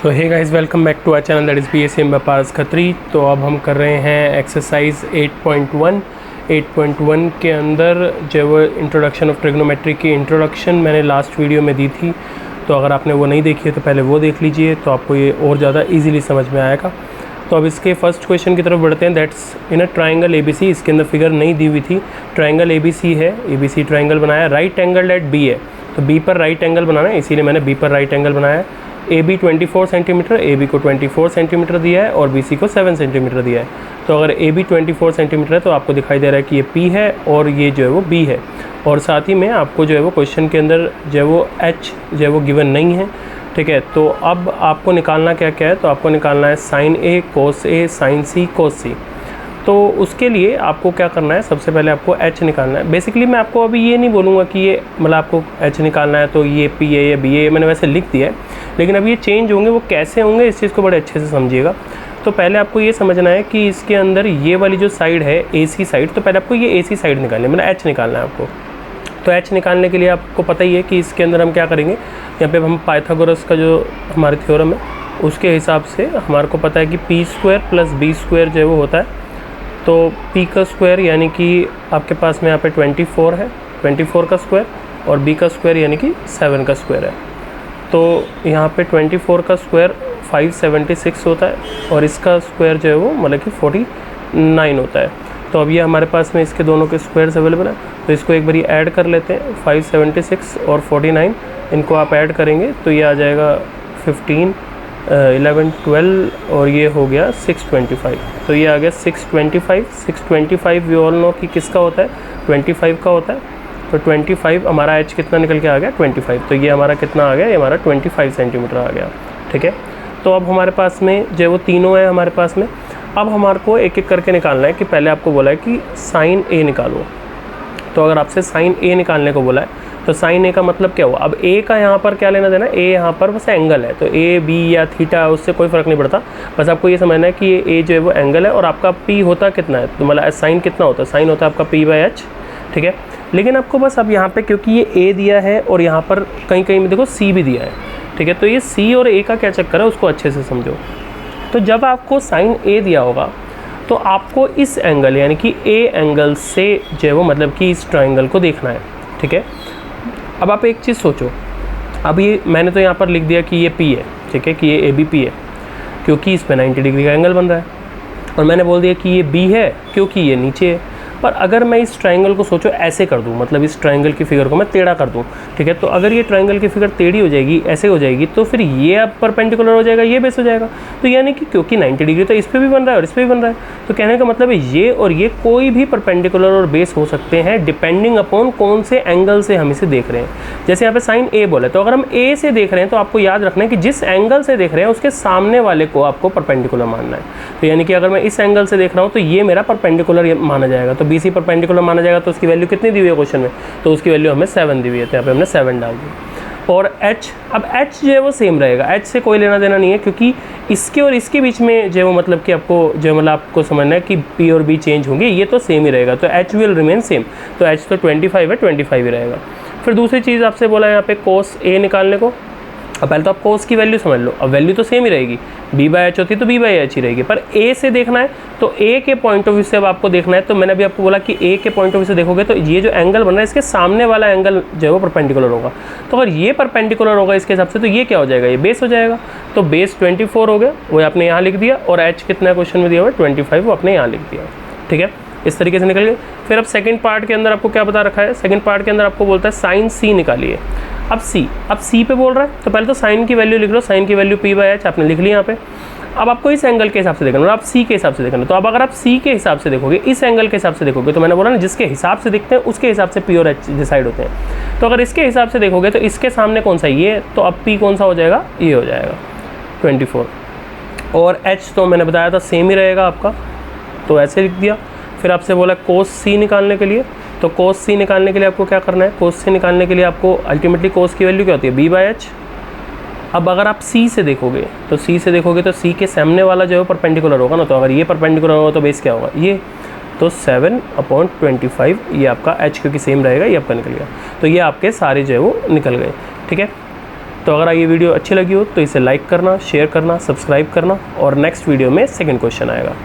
So hey guys, welcome back to our channel that is BSc Paras Khatri. तो अब हम कर रहे हैं एक्सरसाइज 8.1 के अंदर जो वो इंट्रोडक्शन ऑफ ट्रिग्नोमेट्री की इंट्रोडक्शन मैंने लास्ट वीडियो में दी थी। तो अगर आपने वो नहीं देखी है तो पहले वो देख लीजिए, तो आपको ये और ज़्यादा ईजिली समझ में आएगा। तो अब इसके फर्स्ट क्वेश्चन की तरफ बढ़ते हैं। That's in a triangle ABC। इसके अंदर फिगर नहीं दी हुई थी। ट्राइंगल ABC है, ABC ट्राइंगल बनाया, राइट एंगल एट B है। तो B पर राइट एंगल बनाना है, इसीलिए मैंने B पर राइट एंगल बनाया है। AB 24 सेंटीमीटर, AB को 24 सेंटीमीटर दिया है और BC को 7 सेंटीमीटर दिया है। तो अगर AB 24 सेंटीमीटर है तो आपको दिखाई दे रहा है कि ये P है और ये जो है वो B है। और साथ ही में आपको जो है वो क्वेश्चन के अंदर जो है वो H जो है वो गिवन नहीं है, ठीक है। तो अब आपको निकालना क्या क्या है, तो आपको निकालना है sine A, cos A, sine C, cos C। तो उसके लिए आपको क्या करना है, सबसे पहले आपको H निकालना है। बेसिकली मैं आपको अभी ये नहीं बोलूँगा कि ये मतलब आपको H निकालना है तो ये P है या B है, मैंने वैसे लिख दिया है। लेकिन अब ये चेंज होंगे, वो कैसे होंगे इस चीज़ को बड़े अच्छे से समझिएगा। तो पहले आपको ये समझना है कि इसके अंदर ये वाली जो साइड है AC साइड, तो पहले आपको ये AC साइड निकालनी है, मतलब H निकालना है आपको। तो H निकालने के लिए आपको पता ही है कि इसके अंदर हम क्या करेंगे, यहाँ पे हम पाइथागोरस का जो हमारे थ्योरम है उसके हिसाब से हमारे को पता है कि P² + B² जो है वो होता है। तो P का स्क्वायर यानी कि आपके पास में यहाँ पे 24 है, 24 का स्क्वायर, और B का स्क्वायर यानी कि 7 का स्क्वायर है। तो यहाँ पे 24 का स्क्वायर 576 होता है और इसका स्क्वायर जो है वो मतलब कि 49 होता है। तो अब ये हमारे पास में इसके दोनों के स्क्वायर्स अवेलेबल है, तो इसको एक बार ये ऐड कर लेते हैं। 576 और 49 इनको आप ऐड करेंगे तो ये आ जाएगा 15, 11, 12 और ये हो गया 625। तो ये आ गया 625। 625 वी ऑल नो कि किसका होता है, 25 का होता है। तो 25 हमारा H कितना निकल के आ गया, 25। तो ये हमारा कितना आ गया, ये हमारा 25 सेंटीमीटर आ गया, ठीक है। तो अब हमारे पास में जो वो तीनों है हमारे पास में। अब हमारे को एक एक करके निकालना है कि पहले आपको बोला है कि साइन A निकालो। तो अगर आपसे साइन A निकालने को बोला है तो साइन A का मतलब क्या हुआ। अब A का यहाँ पर क्या लेना देना, A यहाँ पर बस एंगल है, तो A, B या थीटा उससे कोई फ़र्क नहीं पड़ता। बस आपको ये समझना है कि ये A जो है वो एंगल है और आपका P होता कितना है, तो मतलब साइन कितना होता है, साइन होता है आपका P/H, ठीक है। लेकिन आपको बस अब यहाँ पे क्योंकि ये A दिया है और यहाँ पर कहीं कहीं में देखो C भी दिया है, ठीक है। तो ये C और A का क्या चक्कर है उसको अच्छे से समझो। तो जब आपको साइन A दिया होगा तो आपको इस एंगल यानी कि A एंगल से जो है वो मतलब कि इस ट्राइंगल को देखना है, ठीक है। अब आप एक चीज़ सोचो, अब ये मैंने तो यहाँ पर लिख दिया कि ये P है, ठीक है, कि ये ABP है क्योंकि इस पे 90 डिग्री का एंगल बन रहा है। और मैंने बोल दिया कि ये B है क्योंकि ये नीचे है। पर अगर मैं इस ट्राइंगल को सोचो ऐसे कर दूं, मतलब इस ट्राइंगल की फिगर को मैं टेढ़ा कर दूं, ठीक है। तो अगर ये ट्राइंगल की फिगर टेढ़ी हो जाएगी, ऐसे हो जाएगी, तो फिर ये अब परपेंडिकुलर हो जाएगा, ये बेस हो जाएगा। तो यानी कि क्योंकि 90 डिग्री तो इस पर भी बन रहा है और इस पर भी बन रहा है, तो कहने का मतलब है ये और ये कोई भी परपेंडिकुलर और बेस हो सकते हैं डिपेंडिंग अपॉन कौन से एंगल से हम इसे देख रहे हैं। जैसे यहाँ पे साइन A बोला, तो अगर हम A से देख रहे हैं तो आपको याद रखना है कि जिस एंगल से देख रहे हैं उसके सामने वाले को आपको परपेंडिकुलर मानना है। तो यानी कि अगर मैं इस एंगल से देख रहा हूँ तो ये मेरा परपेंडिकुलर माना जाएगा, तो BC परपेंडिकुलर माना जाएगा। तो उसकी वैल्यू कितनी दी हुई है क्वेश्चन में, तो उसकी वैल्यू हमें 7 दी हुई है, तो यहाँ पे हमने 7 डाल दी। और H, अब H जो है वो सेम रहेगा, H से कोई लेना देना नहीं है क्योंकि इसके और इसके बीच में जो है वो मतलब कि आपको जो मतलब आपको समझना है कि P और B चेंज होंगे, ये तो सेम ही रहेगा। तो H विल रिमेन सेम, तो H तो 25 है, 25 ही रहेगा। फिर दूसरी चीज़ आपसे बोला है यहाँ पे कोस A निकालने को। अब पहले तो आप कोस की वैल्यू समझ लो, अब वैल्यू तो सेम ही रहेगी, B/H होती तो B/H ही रहेगी, पर A से देखना है तो A के पॉइंट ऑफ व्यू से अब आपको देखना है। तो मैंने अभी आपको बोला कि A के पॉइंट ऑफ व्यू से देखोगे तो ये जो एंगल बन रहा है इसके सामने वाला एंगल जो है वो परपेंडिकुलर होगा। तो अगर ये परपेंडिकुलर होगा इसके हिसाब से तो ये क्या हो जाएगा, ये बेस हो जाएगा। तो बेस 24 हो गया, वो आपने यहाँ लिख दिया, और H कितना क्वेश्चन में दिया हुआ है 25, वो आपने यहाँ लिख दिया, ठीक है। इस तरीके से निकल गए। फिर अब सेकंड पार्ट के अंदर आपको क्या बता रखा है, सेकंड पार्ट के अंदर आपको बोलता है साइन C निकालिए। अब C पे बोल रहा है तो पहले तो साइन की वैल्यू लिख लो, साइन की वैल्यू P/H आपने लिख ली यहाँ पे। अब आपको इस एंगल के हिसाब से देखना, आप C के हिसाब से देखना। तो अब अगर आप C के हिसाब से देखोगे, इस एंगल के हिसाब से देखोगे, तो मैंने बोला ना जिसके हिसाब से दिखते हैं उसके हिसाब से P और H डिसाइड होते हैं। तो अगर इसके हिसाब से देखोगे तो इसके सामने कौन सा ये, तो अब P कौन सा हो जाएगा, ये हो जाएगा 24। और H तो मैंने बताया था सेम ही रहेगा आपका, तो ऐसे लिख दिया। फिर आपसे बोला कोस C निकालने के लिए, तो कोस C निकालने के लिए आपको क्या करना है, कोस C निकालने के लिए आपको अल्टीमेटली कोस की वैल्यू क्या होती है, B/H। अब अगर आप C से देखोगे तो C से देखोगे तो C के सामने वाला जो है परपेंडिकुलर होगा ना, तो अगर ये परपेंडिकुलर होगा तो बेस क्या होगा, ये, तो 7/25 ये आपका H क्योंकि सेम रहेगा, ये आपका निकल गया। तो ये आपके सारे जो है वो निकल गए, ठीक है। तो अगर ये वीडियो अच्छी लगी हो तो इसे लाइक करना, शेयर करना, सब्सक्राइब करना और नेक्स्ट वीडियो में सेकंड क्वेश्चन आएगा।